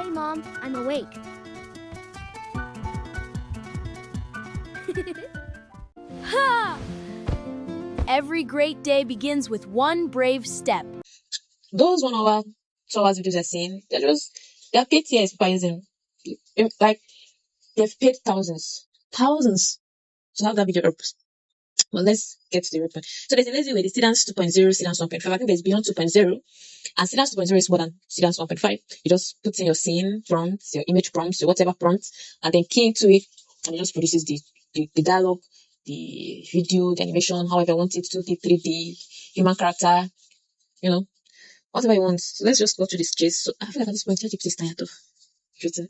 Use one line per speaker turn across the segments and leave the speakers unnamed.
Hi, Mom. I'm awake. Ha! Every great day begins with one brave step.
Those 1 hour, 2 hours videos I've seen, they're paid TAs by using, like, they've paid thousands to have that video up. Well, let's get to the root point. So there's a lazy way, the Seedance 2.0, Seedance 1.5. I think there's beyond 2.0, and Seedance 2.0 is more than Seedance 1.5. You just put in your scene prompts, your image prompts, your whatever prompts, and then key into it, and it just produces the dialogue, the video, the animation, however you want it, 2D, 3D, human character, you know, whatever you want. So let's just go through this chase. So I feel like at this point, ChatGPT is tired of written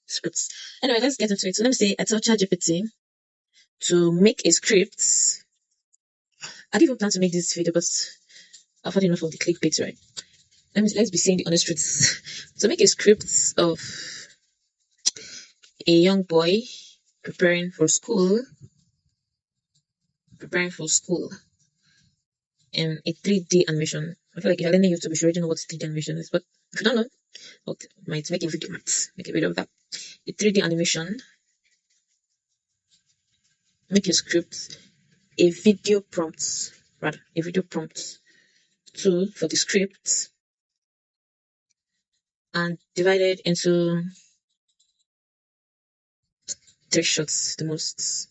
scripts. Anyway, let's get into it. So let me say I tell ChatGPT to make a script. I didn't even plan to make this video, but I've had enough of the clickbait, right? Let's be saying the honest truth. So make a script of a young boy preparing for school in a 3D animation. I feel like if you're learning YouTube, you should already know what 3D animation is, but if you don't know, okay, might make a video of that. A 3D animation. Make a script, a video prompt, tool for the script, and divide it into 3 shots, the most.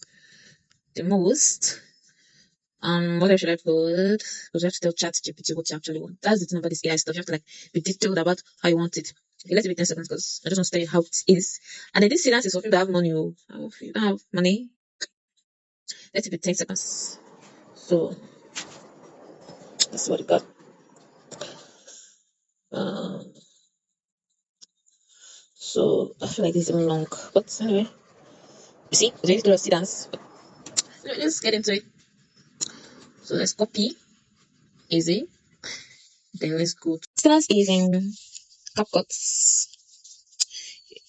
What else should I put? Because you have to tell ChatGPT what you actually want. That's the thing about this AI stuff. You have to be detailed about how you want it. Okay, let's give it 10 seconds because I just want to tell you how it is. And then this Seedance is for people that have money. If you don't have money, let's give it 10 seconds. So that's what it got. So I feel like this is even long. But anyway, you see, it's a lot of Seedance. Anyway, let's get into it. So let's copy. Easy. Then let's go. Seedance is in CapCut.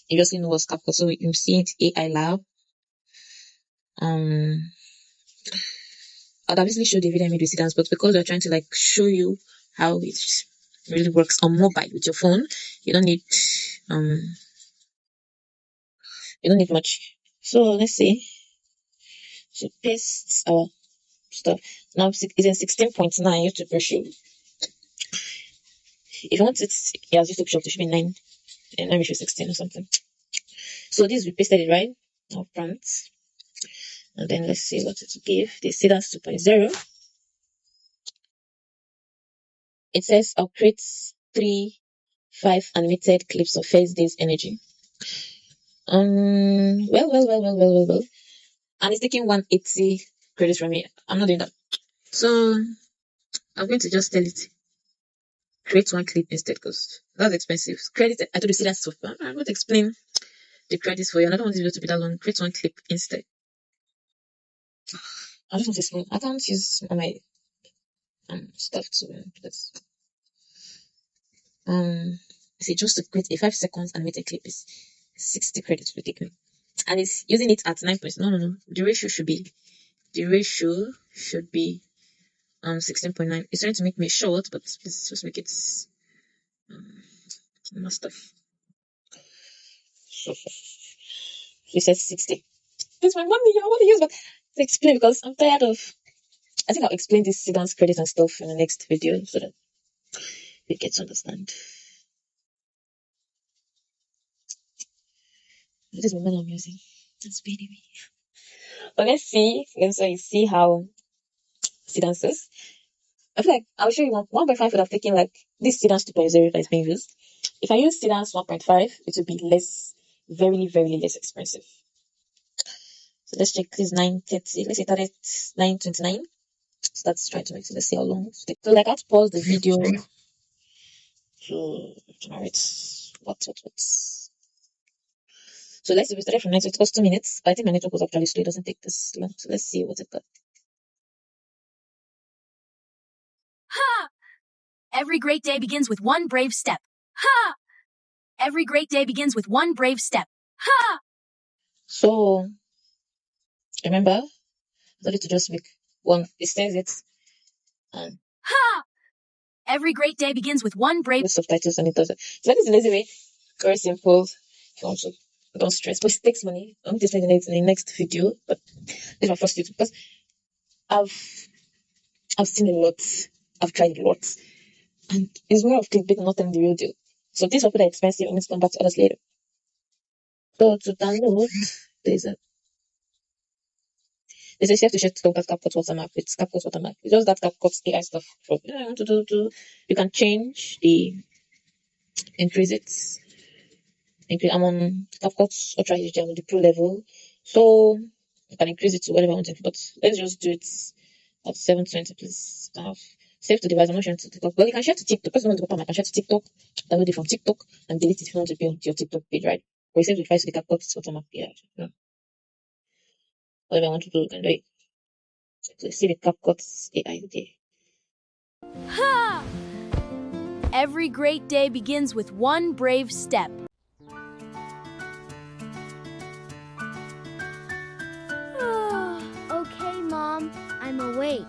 You just know what's CapCut, so you see it AI Lab. I'd obviously show the video I made with Seedance, but because we're trying to show you how it really works on mobile with your phone, you don't need much. So let's see. So paste our stuff. Now it's in 16.9 YouTube ratio. If you want it, yeah, YouTube shop, it should be 9, and let me show 16 or something. So this we pasted it right now, prompt, and then let's see what it will give. The Seedance 2.0. It says I'll create 5 animated clips of first day's energy. Well. And it's taking 180 credits from me. I'm not doing that. So I'm going to just tell it create 1 clip instead because that's expensive. Credit, I told you, see that's so fun. I'm going to explain the credits for you. I don't want this video to be that long. Create 1 clip instead. I just want to explain. I can't use my stuff to this. See, just to create a 5 seconds animated clip is 60 credits will take me. And it's using it at 9 points. No. The ratio should be 16.9. It's trying to make me short, but let's just make it more stuff. So it says 60. It's my money. I want to use, but to explain because I'm tired of. I think I'll explain this Seedance credits and stuff in the next video so that we get to understand. What is my money I'm using? That's paying me. But let's see. So you see how Seedance is. I feel like I'll show you 1.5 would have taken this Seedance 2.0 that is being used. If I use Seedance 1.5, it would be very, very less expensive. So let's check this 9:30. Let's start at 9:29. So that's trying to make. So let's see how long. So I have to pause the video to generate what. So let's see. We started from 9. So it costs 2 minutes. But I think my network was actually slow. It doesn't take this long. So let's see what it got.
Ha! Every great day begins with one brave step. Ha! Every great day begins with one brave step. Ha!
So remember, I need to just make one. It says it.
Ha! Every great day begins with one brave.
With subtitles and it does it. So that is the lazy way. Very simple. If you want to, don't stress. But it takes money. I'm going to explain in the next video. But this is my first YouTube because I've I've seen a lot. I've tried a lot, and it's more of clickbait, not telling the real deal. So these are pretty expensive. I'm going to come back to others later. So to download, there's a there's a you have to share TikTok as CapCut watermark. It's CapCut watermark. It's just that CapCut AI stuff. From you know, I want to do. You can change the increase it. I'm on CapCut Ultra HD. I'm on the pro level, so I can increase it to whatever I want to. But let's just do it at 720, please. Save to device. I'm not sharing to TikTok. Well, you can share to TikTok. Because you want to bottom, I can share to TikTok. Download it from TikTok and delete it if you want to be on your TikTok page, right? Or you save the device to the CapCut watermark. Yeah. Whatever I want to do, you can do it. So see the CapCut AI there.
Ha! Every great day begins with one brave step.
Okay, Mom, I'm awake.